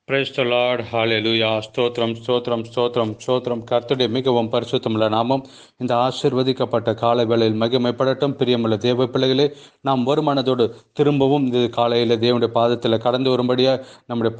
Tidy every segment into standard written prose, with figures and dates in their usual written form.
Praise the Lord. ஹalleluya. ஸ்தோத்திரம் ஸ்தோத்திரம் ஸ்தோத்திரம் ஸ்தோத்திரம். கர்த்தருடைய மிகவும் பரிசுத்தமுள்ள நாமம் இந்த ஆசீர்வதிக்கப்பட்ட காலை வேளையில் மகிமைப்படட்டும். பிரியமுள்ள தேவ பிள்ளைகளே, நாம் ஒரு மனதோடு திரும்பவும் இந்த காலையில் தேவனுடைய பாதத்தில் கடந்து வரும்படியாக நம்முடைய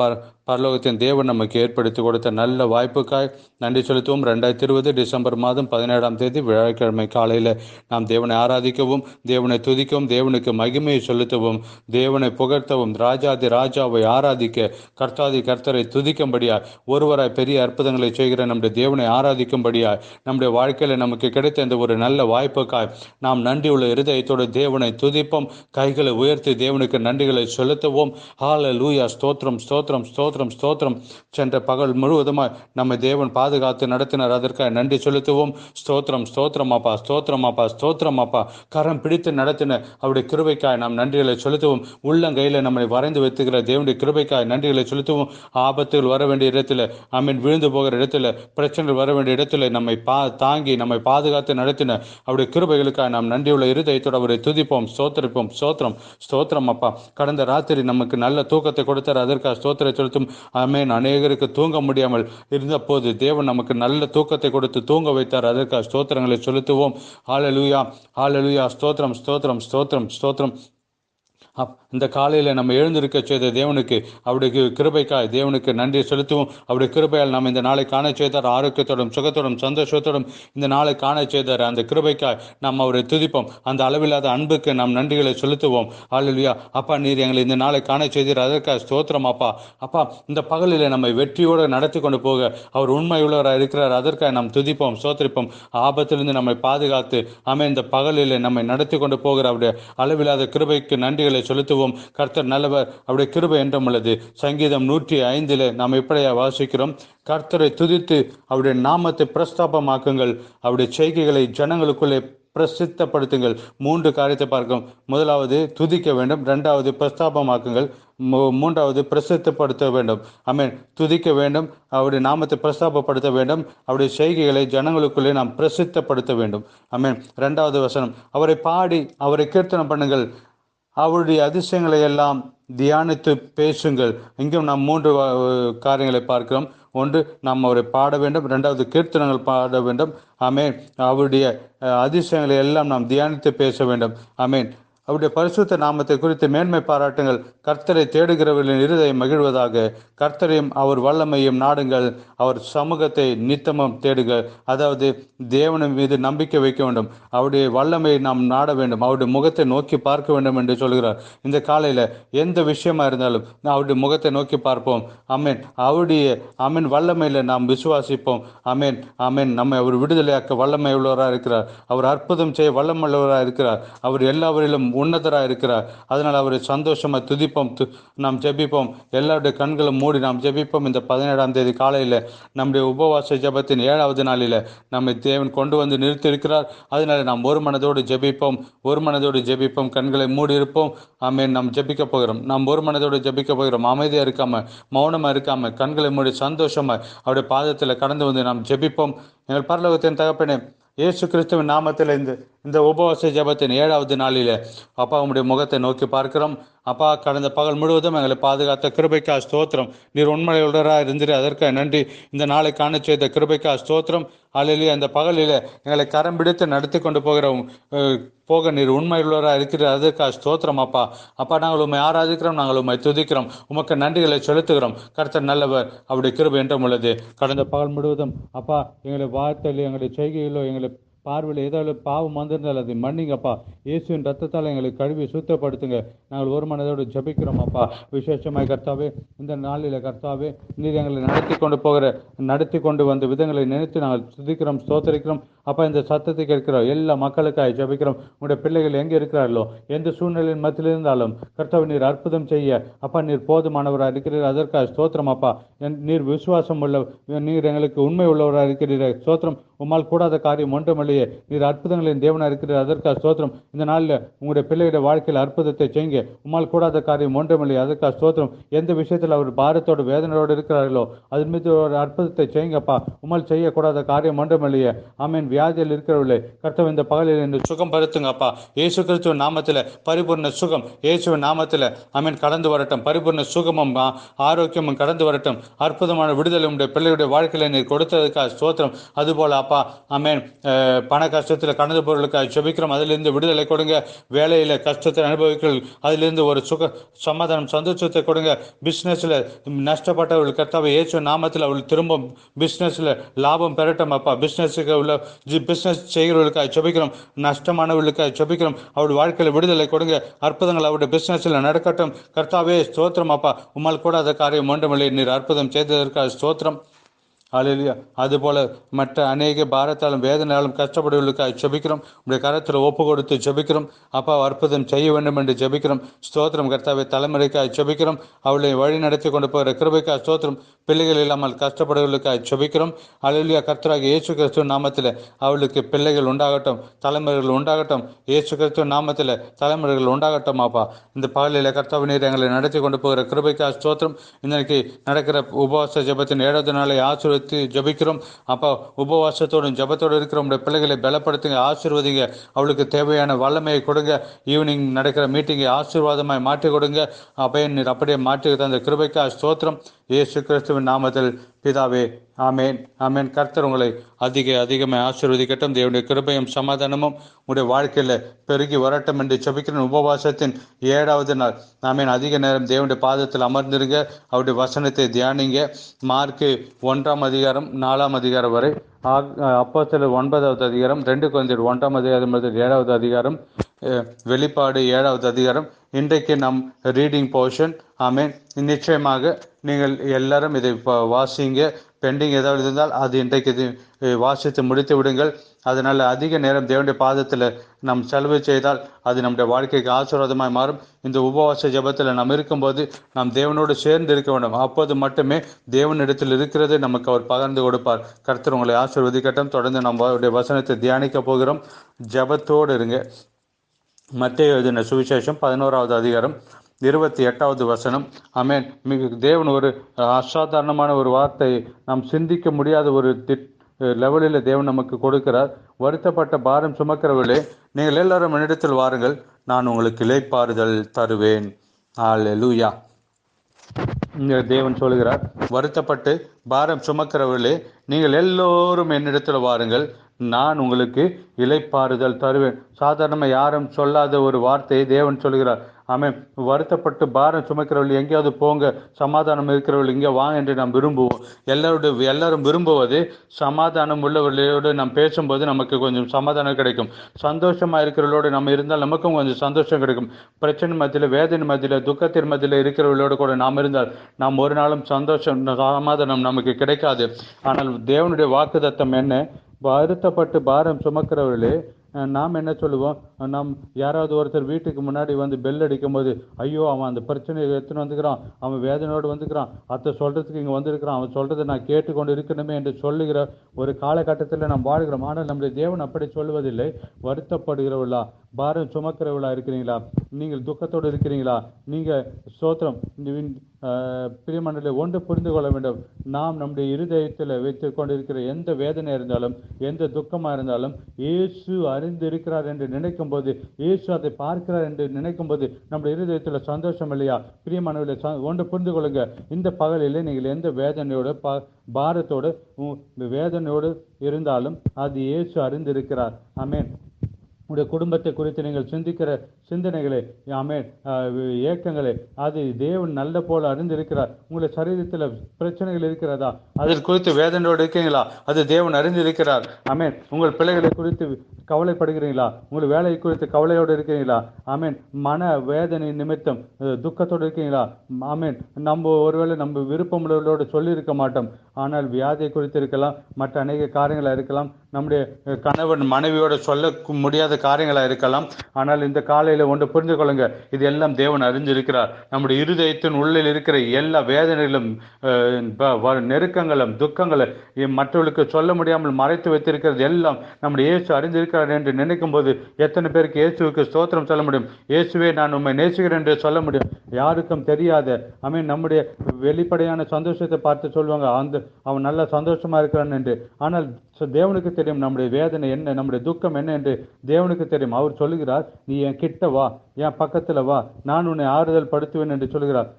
பரலோகத்தின் தேவன் நமக்கு ஏற்படுத்தி கொடுத்த நல்ல வாய்ப்புக்காய் நன்றி செலுத்துவோம். 2020 டிசம்பர் மாதம் 17ஆம் தேதி வியாழக்கிழமை காலையில் நாம் தேவனை ஆராதிக்கவும், தேவனை துதிக்கவும், தேவனுக்கு மகிமையை செலுத்தவும், தேவனை புகழ்த்தவும், ராஜாதி ராஜாவை ஆராதிக்க, கர்த்தாதி கர்த்தரை துதிக்கும்படியாய், ஒருவராய் பெரிய அற்புதங்களை செய்கிற நம்முடைய தேவனை ஆராதிக்கும்படியாய், நம்முடைய வாழ்க்கையில் நமக்கு கிடைத்த இந்த ஒரு நல்ல வாய்ப்புக்காய் நாம் நன்றியுள்ள இருதயத்தோடு தேவனை துதிப்போம். கைகளை உயர்த்தி தேவனுக்கு நன்றிகளை செலுத்துவோம். ஹல்லேலூயா. ஸ்தோத்திரம் ஸ்தோத்திரம் ஸ்தோத்திரம் ஸ்தோத்திரம். சென்ற பகல் முழுவதுமாய் நம்மை தேவன் பாதுகாத்து நடத்தினார். அதற்காக நன்றி செலுத்துவோம். ஸ்தோத்திரம் ஸ்தோத்திரம் அப்பா, ஸ்தோத்திரம் அப்பா, ஸ்தோத்திரம் அப்பா. கரம் பிடித்து நடத்தின அவருடைய கிருபைக்காய் நாம் நன்றிகளை செலுத்துவோம். உள்ளங்கையில் நம்மை வரைந்து வைத்துக்கிற தேவனுடைய கிருபைக்காய் நன்றிகளை செலுத்துவோம். ஆபத்துகள் வர வேண்டிய இடத்துல, விழுந்து போகிற இடத்துல, பிரச்சனைகள் வர வேண்டிய இடத்துல நம்மை தாங்கி நம்மை பாதுகாத்து நடத்தின அவருடைய கிருபைகளுக்காக நாம் நன்றியுள்ள இருதயத்தோடு அவரை துதிப்போம், ஸ்தோத்திரிப்போம். ஸ்தோத்திரம் ஸ்தோத்திரம் அப்பா. கடந்த ராத்திரி நமக்கு நல்ல தூக்கத்தை கொடுத்தார். அதற்காக ஸ்தோத்திர செலுத்தும். அநேகருக்கு தூங்க முடியாமல் இருந்த போது தேவன் நமக்கு நல்ல தூக்கத்தை கொடுத்து தூங்க வைத்தார். அதற்காக ஸ்தோத்திரங்களை செலுத்துவோம். ஹல்லேலூயா ஹல்லேலூயா. ஸ்தோத்திரம் ஸ்தோத்திரம் ஸ்தோத்திரம் ஸ்தோத்திரம். இந்த காலையில் நம்ம எழுந்திருக்க செய்த தேவனுக்கு அவருடைய கிருபைக்காய் தேவனுக்கு நன்றி செலுத்துவோம். அவருடைய கிருபையால் நாம் இந்த நாளை காண செய்தார். ஆரோக்கியத்தோடும் சுகத்தோடும் சந்தோஷத்தோடும் இந்த நாளை காண செய்தார். அந்த கிருபைக்காய் நாம் அவரை துதிப்போம். அந்த அளவில்லாத அன்புக்கு நாம் நன்றிகளை செலுத்துவோம். ஹல்லேலூயா. அப்பா, நீர் எங்களை இந்த நாளை காண செய்தீர். அதற்காக ஸ்தோத்திரம் அப்பா. அப்பா, இந்த பகலில் நம்மை வெற்றியோடு நடத்தி கொண்டு போக அவர் உண்மையுள்ளவராக இருக்கிறார். அதற்காக நாம் துதிப்போம், ஸ்தோத்திரிப்போம். ஆபத்திலிருந்து நம்மை பாதுகாத்து இந்த பகலில் நம்மை நடத்தி கொண்டு போகிற அவருடைய அளவில்லாத கிருபைக்கு நன்றிகளை செலுத்துவோம். கர்த்தர் நல்லவர், அவருடைய கிருபை என்றும் உள்ளது. சங்கீதம் 105 நாம் இப்படியா வாசிக்கிறோம்: கர்த்தரை துதித்து அவருடைய நாமத்தை பிரஸ்தாபமாக்குங்கள், அவருடைய செய்கைகளை ஜனங்களுக்குள்ளே பிரசித்தப்படுத்துங்கள். 3 காரியத்தை பார்க்கும். முதலாவது துதிக்க வேண்டும், 2வது பிரஸ்தாபமாக்குங்கள், 3வது பிரசித்தப்படுத்த வேண்டும். துதிக்க வேண்டும், அவருடைய நாமத்தை பிரஸ்தாபப்படுத்த வேண்டும், அவருடைய செய்கைகளை ஜனங்களுக்குள்ளே நாம் பிரசித்தப்படுத்த வேண்டும். 2வது வசனம்: அவரை பாடி அவரை கீர்த்தனம் பண்ணுங்கள், அவருடைய அதிசயங்களை எல்லாம் தியானித்து பேசுங்கள். இங்கும் நாம் 3 காரியங்களை பார்க்கிறோம். ஒன்று, நாம் அவரை பாட வேண்டும். 2வது, கீர்த்தனங்கள் பாட வேண்டும். அவருடைய அதிசயங்களை எல்லாம் நாம் தியானித்து பேச வேண்டும். அவருடைய பரிசுத்த நாமத்தை குறித்து மேன்மை பாராட்டுங்கள். கர்த்தரை தேடுகிறவர்களின் இருதயம் மகிழ்வதாக. கர்த்தரையும் அவர் வல்லமையும் நாடுங்கள், அவர் சமூகத்தை நித்தமும் தேடுங்கள். அதாவது தேவனின் மீது நம்பிக்கை வைக்க வேண்டும், அவருடைய வல்லமையை நாம் நாட வேண்டும், அவருடைய முகத்தை நோக்கி பார்க்க வேண்டும் என்று சொல்கிறார். இந்த காலையில் எந்த விஷயமா இருந்தாலும் அவருடைய முகத்தை நோக்கி பார்ப்போம். அவருடைய வல்லமையில் நாம் விசுவாசிப்போம். நம்மை அவர் விடுதலையாக்க வல்லமை உள்ளவராக இருக்கிறார். அவர் அற்புதம் செய்ய வல்லமுள்ளவராக இருக்கிறார். அவர் எல்லாவரிலும் உன்னதராக இருக்கிறார். அதனால் அவரை சந்தோஷமாக துதிப்போம், நாம் ஜெபிப்போம். எல்லாருடைய கண்களும் மூடி நாம் ஜெபிப்போம். இந்த 17ஆம் தேதி காலையில் நம்முடைய உபவாச ஜெபத்தின் 7வது நாளில் நம்மை தேவன் கொண்டு வந்து நிறுத்தியிருக்கிறார். அதனால் நாம் ஒரு மனதோடு ஜெபிப்போம், கண்களை மூடி இருப்போம். நாம் ஜெபிக்க போகிறோம். நாம் ஒரு மனதோடு ஜெபிக்க போகிறோம். அமைதியாக இருக்காமல், மௌனமாக இருக்காமல், கண்களை மூடி சந்தோஷமாக அவருடைய பாதத்தில் கடந்து வந்து நாம் ஜெபிப்போம். எங்கள் பரலோகத்தின் தகப்பனே, இயேசு கிறிஸ்துவின் நாமத்தில் இந்த உபவாச ஜெபத்தின் 7வது நாளில் அப்பா, உம்முடைய முகத்தை நோக்கி பார்க்கிறோம். அப்பா, கடந்த பகல் முழுவதும் எங்களை பாதுகாத்த கிருபைக்கா ஸ்தோத்திரம். நீர் உண்மையுள்ளவராக இருந்தீர், அதற்காக நன்றி. இந்த நாளை காண செய்த கிருபைக்கா ஸ்தோத்திரம். அல்லேலூயா. அந்த பகலில் எங்களை கரம் பிடித்து நடத்தி கொண்டு போக நீர் உண்மையுள்ளவராக இருக்கிறீர், அதற்காக ஸ்தோத்திரம் அப்பா. அப்பா, நாங்கள் உண்மை ஆராதிக்கிறோம், நாங்கள் உண்மை துதிக்கிறோம், உமக்கு நன்றிகளை செலுத்துகிறோம். கர்த்தர் நல்லவர், அவருடைய கிருபை என்றும் உள்ளது. கடந்த பகல் முழுவதும் அப்பா, எங்களை வார்த்தையிலோ எங்களுடைய செய்கையிலோ எங்களை பார்வையில் ஏதாவது பாவம் வந்திருந்தால் அதை மன்னிங்கப்பா. இயேசுவின் ரத்தத்தால் எங்களை கழுவி சுத்தப்படுத்துங்க. நாங்கள் ஒரு மனதோடு ஜெபிக்கிறோம் அப்பா. விசேஷமாய் கர்த்தாவே, இந்த நாளில் கர்த்தாவே, நீர் எங்களை நடத்தி கொண்டு வந்த விதங்களை நினைத்து நாங்கள் துதிக்கிறோம், ஸ்தோத்தரிக்கிறோம் அப்பா. இந்த சத்தத்தை கேட்கிறோம் எல்லா மக்களுக்காக ஜெபிக்கிறோம். உங்களுடைய பிள்ளைகள் எங்கே இருக்கிறார்களோ, எந்த சூழ்நிலையின் மத்தியில் இருந்தாலும் கர்த்தாவே, நீர் அற்புதம் செய்ய அப்பா, நீர் போதுமானவராக இருக்கிறீர், அதற்காக ஸ்தோத்திரம் அப்பா. நீர் விசுவாசம் உள்ள, நீர் எங்களுக்கு உண்மை உள்ளவராக இருக்கிறீர், ஸ்தோத்திரம். உம்மால் கூடாத காரியம் ஒன்றுமில்லையே. நீர் அற்புதங்களின் தேவனாக இருக்கிறீர், அதற்காக ஸ்தோத்திரம். இந்த நாளில் உங்களுடைய பிள்ளைகளுடைய வாழ்க்கையில் அற்புதத்தை செய்யுங்க. உம்மால் கூடாத காரியம் ஒன்றுமில்லையே, அதற்காக ஸ்தோத்திரம். எந்த விஷயத்தில் அவர் பாரத்தோடு வேதனையோடு இருக்கிறார்களோ அதன் மீது ஒரு அற்புதத்தை செய்யுங்கப்பா. உம்மால் செய்யக்கூடாத காரியம் ஒன்றுமில்லையே. ஆமீன். வியாதியில் இருக்கிறவர்களே கர்த்தர் இந்த பகலில் என்று சுகம் படுத்துங்கப்பா. இயேசு கிறிஸ்துவின் நாமத்தில் பரிபூர்ண சுகம் இயேசுவின் நாமத்தில் ஆமீன் கடந்து வரட்டும். பரிபூர்ண சுகமும் ஆரோக்கியமும் கடந்து வரட்டும். அற்புதமான விடுதலை உடைய பிள்ளையுடைய வாழ்க்கையில நீர் கொடுத்ததுக்காக ஸ்தோத்திரம். அதுபோல அப்பா ஆமீன் பண கஷ்டத்தில் கடந்து பொருளுக்காக ஜெபிக்கிறோம். அதிலிருந்து விடுதலை கொடுங்க. வேலையில் கஷ்டத்தை அனுபவிக்கிறீர்கள், அதிலிருந்து ஒரு சுக சமாதானம் சந்தோஷத்தை கொடுங்க. பிஸ்னஸில் நஷ்டப்பட்டவர்கள் கர்த்தாவை இயேசு நாமத்தில் அவர்கள் திரும்ப பிஸ்னஸில் லாபம் பெறட்டும் அப்பா. பிஸ்னஸுக்கு உள்ள பிஸ்னஸ் செய்கிறவர்களுக்காக ஜெபிக்கிறோம். நஷ்டமானவர்களுக்காக ஜெபிக்கிறோம். அவருடைய வாழ்க்கையில் விடுதலை கொடுங்க. அற்புதங்கள் அவருடைய பிஸ்னஸில் நடக்கட்டும். கர்த்தாவே ஸ்தோத்திரம் அப்பா. உம்மால் கூடாத காரியம் ஒன்றுமில்லை. நீர் அற்புதம் செய்ததற்காக ஸ்தோத்திரம். அல்லேலூயா. அதுபோல மற்ற அநேக பாரத்தாலும் வேதனாலும் கஷ்டப்படுவர்களுக்காக ஜெபிக்கிறோம். உடைய கரத்தில் ஒப்பு கொடுத்து ஜெபிக்கிறோம். அப்பா அற்புதம் செய்ய வேண்டும் என்று ஜெபிக்கிறோம். ஸ்தோத்திரம் கர்த்தாவே. தலைமுறைக்காக ஜெபிக்கிறோம். அவளை வழி நடத்தி கொண்டு போகிற கிருபைக்காக ஸ்தோத்திரம். பிள்ளைகள் இல்லாமல் கஷ்டப்படுவர்களுக்காக ஜெபிக்கிறோம். அல்லேலூயா. கர்த்தராகிய இயேசு கிறிஸ்துவ நாமத்தில் அவளுக்கு பிள்ளைகள் உண்டாகட்டும், தலைமுறைகள் உண்டாகட்டும். இயேசு கிறிஸ்துவ நாமத்தில் தலைமுறைகள் உண்டாகட்டும் அப்பா. இந்த பகலில் கர்த்தாவே நீர் எங்களை நடத்தி கொண்டு போகிற கிருபைக்காக ஸ்தோத்திரம். இன்றைக்கு நடக்கிற உபவாச ஜெபத்தின் 7வது நாளை ஆசீர்வதித்து ஜெபிக்கிறோம். அப்பா உபவாசத்தோடும் ஜெபத்தோடு இருக்கிற உடைய பிள்ளைகளை பலப்படுத்துங்க, ஆசீர்வதிங்க. அவளுக்கு தேவையான வல்லமையை கொடுங்க. ஈவினிங் நடக்கிற மீட்டிங்கை ஆசீர்வாதமாய் மாற்றி கொடுங்க. அப்பையன் நீர் அப்படியே மாற்றி தந்த கிருபைக்காக ஸ்தோத்திரம். இயேசு கிறிஸ்துவின் நாமத்தில் பிதாவே ஆமேன். ஆமேன். கர்த்தர் உங்களை அதிகமாக ஆசீர்வதிக்கட்டும். தேவனுடைய கிருபையும் சமாதானமும் உங்களுடைய வாழ்க்கையில் பெருகி வரட்டும் என்று ஜெபிக்கிறேன். உபவாசத்தின் 7வது நாள் ஆமேன். அதிக நேரம் தேவனுடைய பாதத்தில் அமர்ந்திருங்க. அவருடைய வசனத்தை தியானிங்க. மார்க்கு 1ஆம் அதிகாரம் 4ஆம் அதிகாரம் வரை, அப்போஸ்தலர் 9வது அதிகாரம், 2 கொரிந்தியர் 1ஆம் அதிகாரம் முதல் 7வது அதிகாரம், வெளிப்பாடு 7வது அதிகாரம். இன்றைக்கு நம் ரீடிங் போர்ஷன். ஆமேன். நிச்சயமாக நீங்கள் எல்லாரும் இதை வாசிங்க. பெண்டிங் ஏதாவது இருந்தால் அது இன்றைக்கு வாசித்து முடித்து விடுங்கள். அதனால் அதிக நேரம் தேவனுடைய பாதத்தில் நாம் செலவு செய்தால் அது நம்முடைய வாழ்க்கைக்கு ஆசீர்வாதமாய் மாறும். இந்த உபவாச ஜெபத்தில் நாம் இருக்கும்போது நாம் தேவனோடு சேர்ந்து இருக்க வேண்டும். அப்போது மட்டுமே தேவனிடத்தில் இருக்கிறது நமக்கு அவர் பகிர்ந்து கொடுப்பார். கர்த்தர் உங்களை ஆசீர்வதிக்கட்டும். தொடர்ந்து நம்ம அவருடைய வசனத்தை தியானிக்க போகிறோம். ஜெபத்தோடு இருங்க. மத்தேயு எழுதின சுவிசேஷம் 11வது அதிகாரம் 28வது வசனம். ஆமேன். மிக தேவன் ஒரு அசாதாரணமான ஒரு வார்த்தை, நாம் சிந்திக்க முடியாத ஒரு லெவலில் தேவன் நமக்கு கொடுக்கிறார். வருத்தப்பட்ட பாரம் சுமக்கிறவர்களே நீங்கள் எல்லாரும் என்னிடத்தில் வாருங்கள், நான் உங்களுக்கு இளைப்பாறுதல் தருவேன். அல்லேலூயா. தேவன் சொல்கிறார், வருத்தப்பட்டு பாரம் சுமக்கிறவர்களே நீங்கள் எல்லோரும் என்னிடத்தில் வாருங்கள், நான் உங்களுக்கு இளைப்பாறுதல் தருவேன். சாதாரணமாக யாரும் சொல்லாத ஒரு வார்த்தையை தேவன் சொல்கிறார். ஆமென். வருத்தப்பட்டு பாரம் சுமக்கிறவர்கள் எங்கேயாவது போங்க, சமாதானம் இருக்கிறவர்கள் இங்கே வாங்க என்று நாம் விரும்புவோம். எல்லாரும் விரும்புவது சமாதானம் உள்ளவர்களோடு நாம் பேசும்போது நமக்கு கொஞ்சம் சமாதானம் கிடைக்கும். சந்தோஷமாக இருக்கிறவர்களோடு நம்ம இருந்தால் நமக்கும் கொஞ்சம் சந்தோஷம் கிடைக்கும். பிரச்சனை மத்தியில், வேதனை மத்தியில், துக்கத்தின் மத்தியில் இருக்கிறவர்களோடு கூட நாம் இருந்தால் நாம் ஒரு நாளும் சந்தோஷம் சமாதானம் நமக்கு கிடைக்காது. ஆனால் தேவனுடைய வாக்குத்தத்தம் என்ன? வருத்தப்பட்டு பாரம் சுமக்கிறவர்களே, நாம் என்ன சொல்லுவோம்? நாம் யாராவது ஒருத்தர் வீட்டுக்கு முன்னாடி வந்து பெல் அடிக்கும் போது, ஐயோ அவன் அந்த பிரச்சனையை எடுத்துன்னு வந்துக்கிறான், அவன் வேதனையோடு வந்துக்கிறான், அத்தை சொல்கிறதுக்கு இங்கே வந்திருக்கிறான், அவன் சொல்கிறத நான் கேட்டுக்கொண்டு இருக்கணுமே என்று சொல்லுகிற ஒரு காலகட்டத்தில் நாம் வாழ்கிறோம். ஆனால் நம்முடைய தேவன் அப்படி சொல்வதில்லை. வருத்தப்படுகிறவர்களா, பாரம் சுமக்கிறவர்களா இருக்கிறீங்களா? நீங்கள் துக்கத்தோடு இருக்கிறீங்களா? நீங்கள் ஸ்தோத்திரம் பிரியமண்டலை ஒன்று புரிந்து கொள்ள வேண்டும். நாம் நம்முடைய இருதயத்தில் வைத்து கொண்டிருக்கிற எந்த வேதனை இருந்தாலும், எந்த துக்கமாக இருந்தாலும், இயேசு அறிந்து இருக்கிறார் என்று நினைக்கும் போது, இயேசு அதை பார்க்கிறார் என்று நினைக்கும் போது நம்முடைய இருதயத்தில் சந்தோஷம் இல்லையா? பிரியமானவர்களே, ஒன்று புரிந்து கொள்ளுங்க. இந்த பகலில் நீங்கள் எந்த வேதனையோடு பாரத்தோடு வேதனையோடு இருந்தாலும் அது இயேசு அறிந்திருக்கிறார். ஆமென். உடைய குடும்பத்தை குறித்து நீங்கள் சிந்திக்கிற சிந்தனைகளே, ஆமென், ஏக்கங்களே, அது தேவன் நல்ல போல அறிந்திருக்கிறார். உங்களுடைய சரீரத்தில் பிரச்சனைகள் இருக்கிறதா? அதை குறித்து வேதனையோடு இருக்கீங்களா? அது தேவன் அறிந்திருக்கிறார். ஆமென். உங்கள் பிள்ளைகளை குறித்து கவலைப்படுகிறீங்களா? உங்கள் வேலையை குறித்து கவலையோடு இருக்கிறீங்களா? ஆமென். மன வேதனை நிமித்தம் துக்கத்தோடு இருக்கீங்களா? ஆமென். நம்ம ஒருவேளை நம்ம விருப்பமுள்ளவர்களோடு சொல்லியிருக்க மாட்டோம். ஆனால் வியாதியை குறித்து இருக்கலாம், மற்ற அநேக காரியங்களாக இருக்கலாம், நம்முடைய கணவன் மனைவியோடு சொல்ல முடியாத காரியங்களாக இருக்கலாம். ஆனால் இந்த காலையில் காலையில் ஒன்று புரிந்து கொள்ளுங்க, இது எல்லாம் தேவன் அறிஞ்சிருக்கிறார். நம்முடைய இருதயத்தின் உள்ளில் இருக்கிற எல்லா வேதனைகளும் நெருக்கங்களும் துக்கங்களும் மற்றவர்களுக்கு சொல்ல முடியாமல் மறைத்து வைத்திருக்கிறது எல்லாம் நம்முடைய இயேசு அறிந்திருக்கிறார் என்று நினைக்கும் போது எத்தனை பேருக்கு இயேசுவுக்கு ஸ்தோத்திரம் சொல்ல முடியும்? இயேசுவே நான் உண்மை நேசிக்கிறேன் என்று சொல்ல முடியும். யாருக்கும் தெரியாத நம்முடைய வெளிப்படையான சந்தோஷத்தை பார்த்து சொல்லுவாங்க, அவன் நல்லா சந்தோஷமா இருக்கிறான் என்று. ஆனால் தேவனுக்கு தெரியும் நம்முடைய வேதனை என்ன, நம்முடைய துக்கம் என்ன என்று தேவனுக்கு தெரியும். அவர் சொல்லுகிறார், நீ என் கிட்ட வா, என் பக்கத்துல வா, நான் உன்னை ஆறுதல் படுத்துவேன் என்று சொல்கிறார்.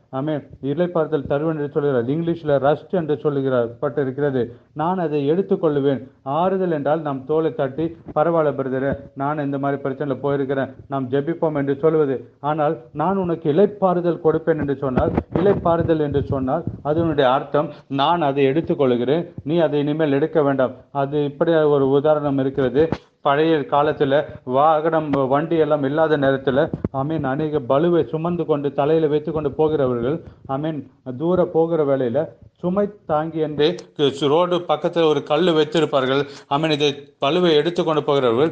இளைப்பாறுதல் தருவேன் என்று சொல்கிறார். இங்கிலீஷ்ல ரஸ்ட் என்று சொல்லுகிறார் பட்டிருக்கிறது. நான் அதை எடுத்துக்கொள்ளுவேன். ஆறுதல் என்றால் நாம் தோலை தட்டி, பரவாயில்ல பிரதரே, நான் இந்த மாதிரி பிரச்சனையில் போயிருக்கிறேன், நாம் ஜெபிப்போம் என்று சொல்வது. ஆனால் நான் உனக்கு இளைப்பாறுதல் கொடுப்பேன் என்று சொன்னால், இளைப்பாறுதல் என்று சொன்னால் அதனுடைய அர்த்தம் நான் அதை எடுத்துக்கொள்கிறேன், நீ அதை இனிமேல் எடுக்க வேண்டாம். அது இப்படி ஒரு உதாரணம் இருக்கிறது. பழைய காலத்தில் வாகனம் வண்டி எல்லாம் இல்லாத நேரத்தில் அநேக பலுவை சுமந்து கொண்டு தலையில் வைத்து கொண்டு போகிறவர்கள் தூர போகிற வேளையில் சுமை தாங்கி என்று ரோடு பக்கத்தில் ஒரு கல் வைத்திருப்பார்கள். இதை பலுவை எடுத்துக்கொண்டு போகிறவர்கள்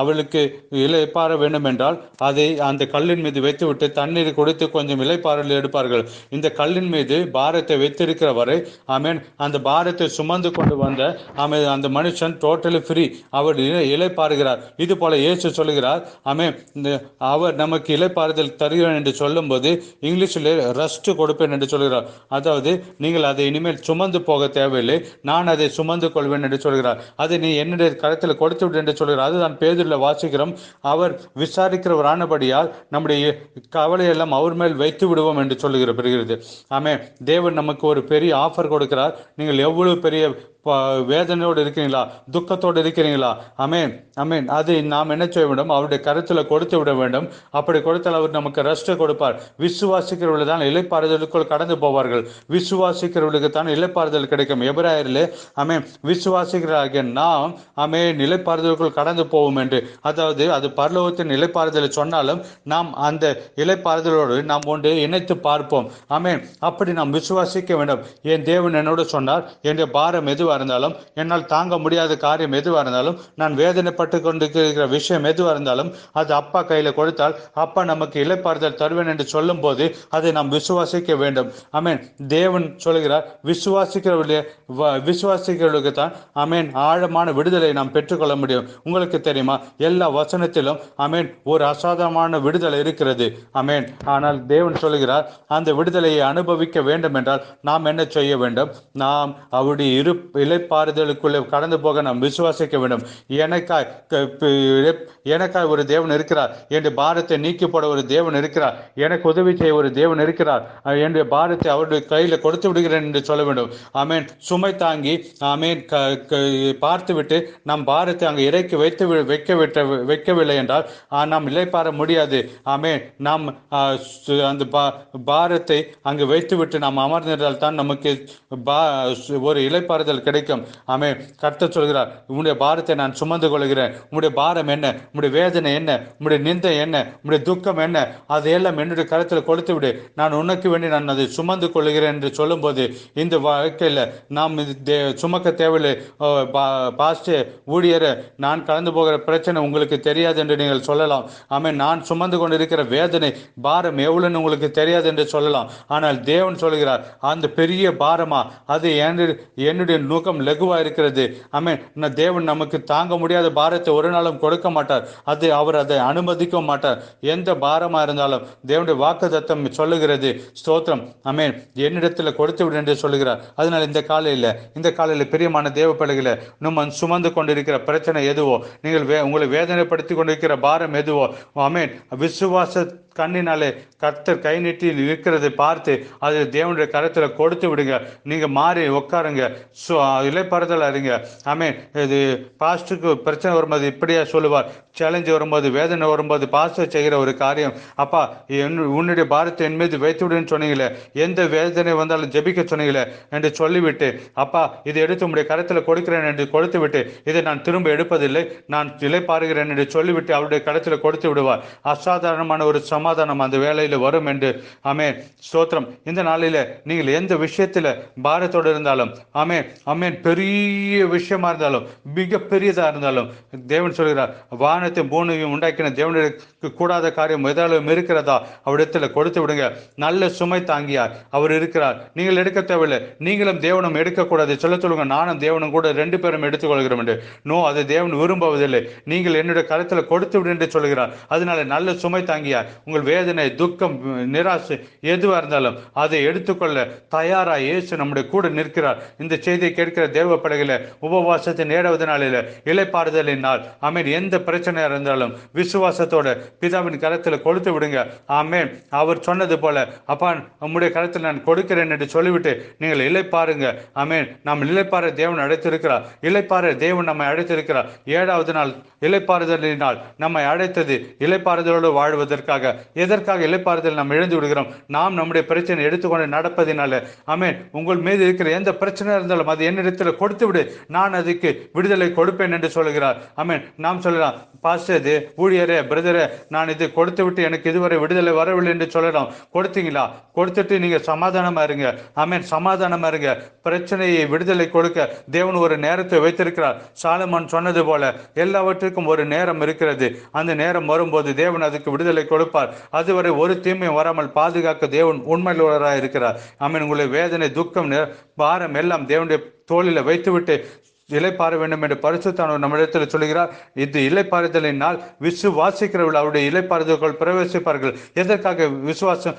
அவளுக்கு இலைப்பாற வேண்டும் என்றால் அதை அந்த கல்லின் மீது வைத்துவிட்டு தண்ணீர் கொடுத்து கொஞ்சம் இலைப்பாறல் எடுப்பார்கள். இந்த கல்லின் மீது பாரத்தை வைத்திருக்கிற வரை அந்த பாரத்தை சுமந்து கொண்டு வந்த அந்த மனுஷன் டோட்டலி ஃப்ரீ, அவர் இலைப்பாறுகிறார். இது போல இயேசு சொல்லுகிறார், அவர் நமக்கு இலைப்பாறுதல் தருகிறேன் என்று சொல்லும் போது இங்கிலீஷில் ரஸ்ட் கொடுப்பேன் என்று சொல்கிறார். அதாவது நீங்கள் அதை இனிமேல் சுமந்து போக தேவையில்லை, நான் அதை சுமந்து கொள்வேன் என்று சொல்கிறார். அதை நீ என்னுடைய கருத்தில் கொடுத்து விடு என்று சொல்கிறார். அதுதான் பேதுருவில் வாசிக்கிறோம். அவர் விசாரிக்கிறவரானபடியால் நம்முடைய கவலையெல்லாம் அவர் மேல் வைத்து விடுவோம் என்று சொல்லுகிறது. தேவன் நமக்கு ஒரு பெரிய ஆஃபர் கொடுக்கிறார். நீங்கள் எவ்வளவு பெரிய வேதனையோடு இருக்கிறீங்களா, துக்கத்தோடு இருக்கிறீங்களா, அதை நாம் என்ன செய்ய வேண்டும்? அவருடைய கருத்தில் கொடுத்து விட வேண்டும். அப்படி கொடுத்தால் அவர் நமக்கு ரெஸ்ட் கொடுப்பார். விசுவாசிக்கிறவர்கள் தான் இளைப்பாறுதலுக்குள் கடந்து போவார்கள். விசுவாசிக்கிறவர்களுக்கு தான் இளைப்பாறுதல் கிடைக்கும். எபிரேயரிலே விசுவாசிக்கிறார்கள் நாம் இளைப்பாறுதலுக்குள் கடந்து போவோம் என்று. அதாவது அது பரலோகத்தின் இளைப்பாறுதலை சொன்னாலும் நாம் அந்த இளைப்பாறுதலோடு நாம் ஒன்று இணைத்து பார்ப்போம். அப்படி நாம் விசுவாசிக்க வேண்டும். என் தேவன் என்னோடு சொன்னார், என் பாரம் எதுவாக இருந்தாலும், என்னால் தாங்க முடியாத காரியம் எதுவாக இருந்தாலும், நான் வேதனைப்பட்டு கொண்டிருக்கிற விஷயம் எதுவாக இருந்தாலும், அது அப்பா கையில் கொடுத்தால் அப்பா நமக்கு இளைப்பாறுதல் தருவேன் என்று சொல்லும் போது அதை நாம் விசுவாசிக்க வேண்டும். தேவன் சொல்கிறார், விசுவாசிக்கிறவர்களுக்கு தான் ஆழமான விடுதலை நாம் பெற்றுக்கொள்ள முடியும். உங்களுக்கு தெரியுமா, எல்லா வசனத்திலும் ஒரு அசாதாரணமான விடுதலை இருக்கிறது. ஆனால் தேவன் சொல்கிறார், அந்த விடுதலையை அனுபவிக்க வேண்டும் என்றால் நாம் என்ன செய்ய வேண்டும்? நாம் அவருடைய இளைப்பாறுதலுக்குள்ளே கடந்து போக நாம் விசுவாசிக்க வேண்டும். எனக்காய் ஒரு தேவன் இருக்கிறார், என்னுடைய பாரத்தை நீக்கி போட ஒரு தேவன் இருக்கிறார், எனக்கு உதவி செய்ய ஒரு தேவன் இருக்கிறார், என்னுடைய பாரத்தை அவருடைய கையில் கொடுத்து விடுகிறேன் என்று சொல்ல வேண்டும். சுமை தாங்கி பார்த்துவிட்டு நம் பாரத்தை அங்கே இறக்கி வைக்கவில்லை என்றால் நாம் இளைப்பாற முடியாது. நாம் அந்த பாரத்தை அங்கு வைத்துவிட்டு நாம் அமர்ந்திருந்தால் தான் நமக்கு ஒரு இளைப்பாறுதல் கிடைக்கும். கர்த்தர் சொல்கிறார், உம்முடைய பாரத்தை நான் சுமந்து கொள்கிறேன். உம்முடைய பாரம் என்ன, உம்முடைய வேதனை என்ன, உம்முடைய நிந்தை என்ன, உம்முடைய துக்கம் என்ன, அதையெல்லாம் என்னுடைய கருத்தில் கொடுத்து விடு, நான் உனக்கு வேண்டி நான் அதை சுமந்து கொள்கிறேன் என்று சொல்லும் போது இந்த வாழ்க்கையில் நாம் சுமக்க தேவையில்லை. பாஸ்டர், ஊழியரை, நான் கலந்து போகிற பிரச்சனை உங்களுக்கு தெரியாது என்று நீங்கள் சொல்லலாம். நான் சுமந்து கொண்டிருக்கிற வேதனை பாரம் எவ்வளவுன்னு உங்களுக்கு தெரியாது என்று சொல்லலாம். ஆனால் தேவன் சொல்கிறார், அந்த பெரிய பாரமா, அது என்னுடைய நோக்கம் லகுவா இருக்கிறது. தேவன் நமக்கு தாங்க முடியாத பாரத்தை ஒரு நாளும் கொடுக்க மாட்டார். அவர் அதை அனுமதிக்க மாட்டார். எந்த பாரமா இருந்தாலும் தேவனுடைய வாக்குத்தத்தம் சொல்லுகிறது, ஸ்தோத்திரம், என்னிடத்தில் கொடுத்து விடு என்று சொல்லுகிறார். அதனால் இந்த காலையில் பிரியமான தேவ பிள்ளைகளை, நம்ம சுமந்து கொண்டிருக்கிற பிரச்சனை எதுவோ, நீங்கள் உங்களை வேதனைப்படுத்தி கொண்டிருக்கிற பாரம் எதுவோ, விசுவாச கண்ணினாலே கர்த்தர் கை நீட்டி இருக்கிறதை பார்த்து அது தேவனுடைய கரத்தில் கொடுத்து விடுங்க. நீங்க மாறி உட்காருங்க, இலைப்பாறுதல் அறிங்க. இது பாஸ்டருக்கு பிரச்சனை வரும்போது இப்படியா சொல்லுவார், சேலஞ்சு வரும்போது, வேதனை வரும்போது பாஸ்டர் செய்கிற ஒரு காரியம், அப்பா உன்னுடைய பாரத்தை என் மீது வைத்து விடுன்னு சொன்னீங்களே, எந்த வேதனை வந்தாலும் ஜெபிக்க சொன்னீங்களே என்று சொல்லிவிட்டு, அப்பா இதை எடுத்து உங்களுடைய கரத்தில் கொடுக்கிறேன் என்று கொடுத்து விட்டு, இதை நான் திரும்ப எடுப்பதில்லை, நான் இலைப்பாறுகிறேன் என்று சொல்லிவிட்டு அவருடைய கரத்தில் கொடுத்து விடுவார். அசாதாரணமான ஒரு சமாதானம் சமாதானம் அந்த வேலையில் வரும் என்று. ஆமென். ஸ்தோத்திரம். இந்த நாளில் நீங்கள் எந்த விஷயத்தில் பாரத்தோடு இருந்தாலும், ஆமென் ஆமென், பெரிய விஷயமா இருந்தாலும், மிக பெரியதாக இருந்தாலும், தேவன் சொல்கிறார், வானத்தையும் பூமியையும் உண்டாக்கின தேவனுக்கு கூடாத காரியம் ஏதாலும் இருக்கிறதா அவரிடத்தில் கொடுத்து விடுங்க. நல்ல சுமை தாங்கியார் அவர் இருக்கிறார். நீங்கள் எடுக்க தேவையில்லை. நீங்களும் தேவனும் எடுக்கக்கூடாது. சொல்லுங்க, நானும் தேவனும் கூட 2 பேரும் எடுத்துக்கொள்கிறோம் என்று. நோ, அது தேவன் விரும்புவதில்லை. நீங்கள் என்னுடைய கருத்தில் கொடுத்து விடு என்று சொல்கிறார். அதனால நல்ல சுமை தாங்கியார் உங்கள் வேதனை, துக்கம், நிராசை எதுவாக இருந்தாலும் அதை எடுத்துக்கொள்ள தயாராக இயேசு நம்முடைய கூட நிற்கிறார். இந்த செய்தியை கேட்கிற தேவ பிள்ளைகளை, உபவாசத்தை நேடுவதனால, இளைப்பாறுதலின் நாள், ஆமென், எந்த பிரச்சனையாக இருந்தாலும் விசுவாசத்தோட பிதாவின் கரத்தில் கொடுத்து விடுங்க. ஆமென். அவர் சொன்னது போல, அப்பா நம்முடைய கரத்தில் நான் கொடுக்கிறேன் என்று சொல்லிவிட்டு நீங்கள் இளைப்பாருங்க. ஆமென். நாம் இளைப்பாற தேவன் அழைத்திருக்கிறார். இளைப்பாற தேவன் நம்மை அழைத்திருக்கிறார். 7வது நாள் இளைப்பாறுதலினால் நம்மை அழைத்தது இளைப்பாறுதலோடு வாழ்வதற்காக. எதற்காக இளைப்பாறுதல் நாம் இழந்து விடுகிறோம்? நாம் நம்முடைய பிரச்சனை எடுத்துக்கொண்டு நடப்பதினால. ஆமென். உங்கள் மீது இருக்கிற எந்த பிரச்சனை இருந்தாலும் அது என்னிடத்தில் கொடுத்து விடு, நான் அதுக்கு விடுதலை கொடுப்பேன் என்று சொல்கிறார். ஆமென். நாம் சொல்லலாம், பாஸ்டர், ஊழியரே, பிரதரே, நான் இது கொடுத்து விட்டு எனக்கு இதுவரை விடுதலை வரவில்லை என்று சொல்லலாம். கொடுத்தீங்களா? கொடுத்துட்டு நீங்க சமாதானமா இருங்க. ஆமென். சமாதானமா இருங்க. பிரச்சனையை விடுதலை கொடுக்க தேவன் ஒரு நேரத்தை வைத்திருக்கிறார். சாலமோன் சொன்னது போல எல்லாவற்றுக்கும் ஒரு நேரம் இருக்கிறது. அந்த நேரம் வரும்போது தேவன் அதுக்கு விடுதலை கொடுப்பார். அதுவரை ஒரு தீமையும் வராமல் பாதுகாக்க தேவன் உண்மையுள்ளவராக இருக்கிறார். ஆமென். உங்களை வேதனை, துக்கம், பாரம் எல்லாம் தேவனுடைய தோளில் வைத்துவிட்டு இளைப்பாற வேண்டும் என்று பரிசுத்தானவர் நம்மிடத்தில் சொல்கிறார். இது இளைப்பாறுதலின் நாள். விசுவாசிக்கிறவர்கள் அவருடைய இளைப்பாறுதல்கள் பிரவேசிப்பார்கள். எதற்காக விசுவாசம்?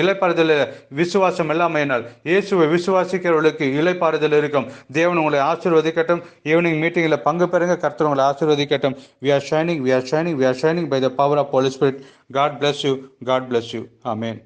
இளைப்பாறுதல் விசுவாசம் இல்லாமையினால். இயேசுவை விசுவாசிக்கிறவர்களுக்கு இளைப்பாறுதல் இருக்கும். தேவன் உங்களை ஆசீர்வதிக்கட்டும். ஈவினிங் மீட்டிங்கில் பங்கு பெறுங்க. கர்த்தர் உங்களை ஆசீர்வதிக்கட்டும். We are shining by the power of Holy Spirit. God bless you. God bless you. Amen.